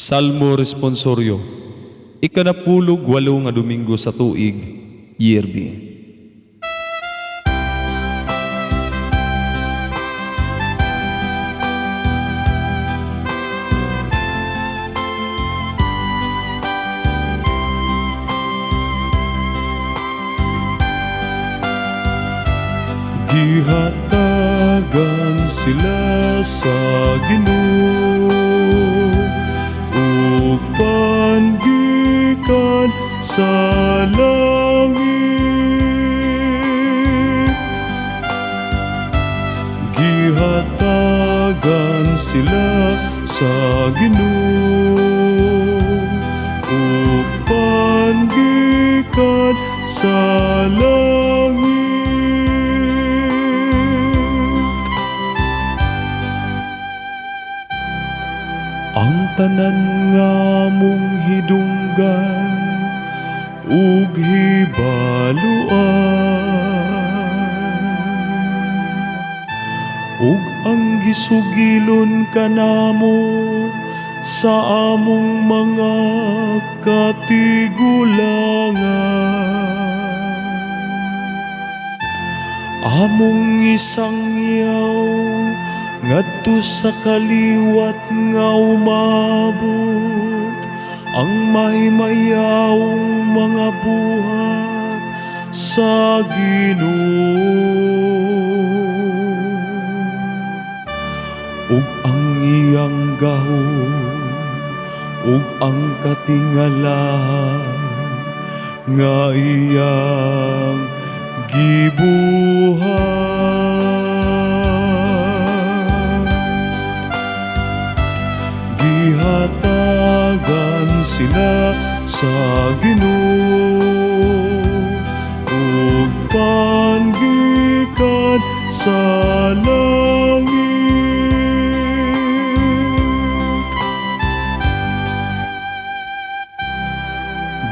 Salmo Responsorio, ikanapulog walo nga Domingo sa tuig, Year B. Gihatagan sila sa Ginoo ug pangikan sa langit. Gihatagan sila sa Ginoo ug pangikan sa langit. Ang tanan nga mong hidunggan ug hibaluan ug ang gisugilon kanamo sa among mga katigulangan. Among isangyaw ngadto sa kaliwat nga umabot ang mahimayawong mga buhat sa Ginoo ug ang iyang gahom ug ang katingalahan nga iyang gibuhat. Gihatagan sila sa Ginoo ug pangikan sa langit.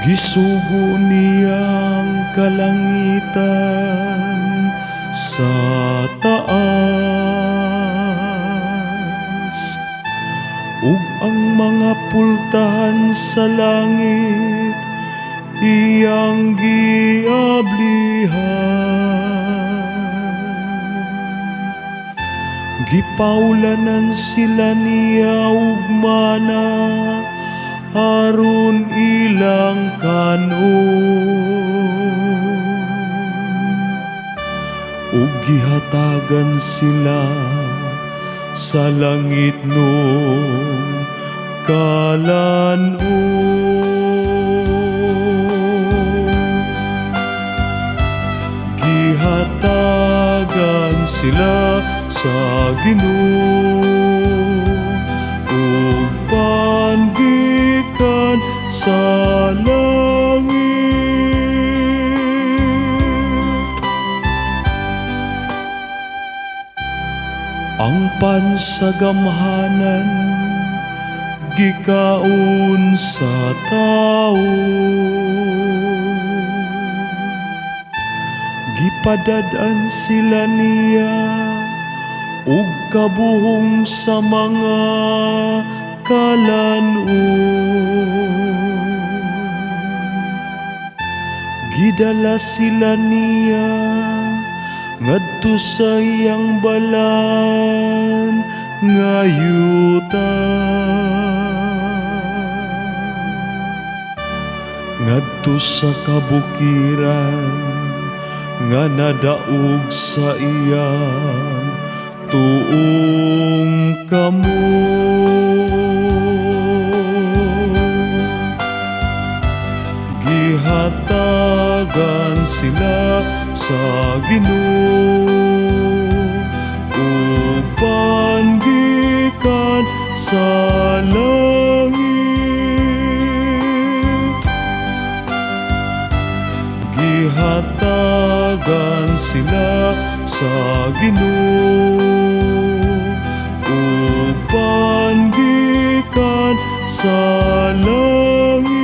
Gisugo niyang kalangitan sa taas ug ang mga pultahan sa langit iyang giablihan. Gipaulanan sila niya ug mana aron ilang kanon ug gihatagan sila sa langit nung kalan-o. Gihatagan sila sa Ginoo ug pangikan sa langit. Ang pansagamhanan gikaon sa tao, gipadad-an sila niya ug kabuhong sa mga kalan-on. Gidala sila niya ngadto sa iyang balan nga yuta, ngadto sa kabukiran nga nadaog sa iyang tuong kamot. Gihatagan sila sa Ginoo ug pangikan sa langit. Gihatagan sila sa Ginoo ug pangikan sa langit.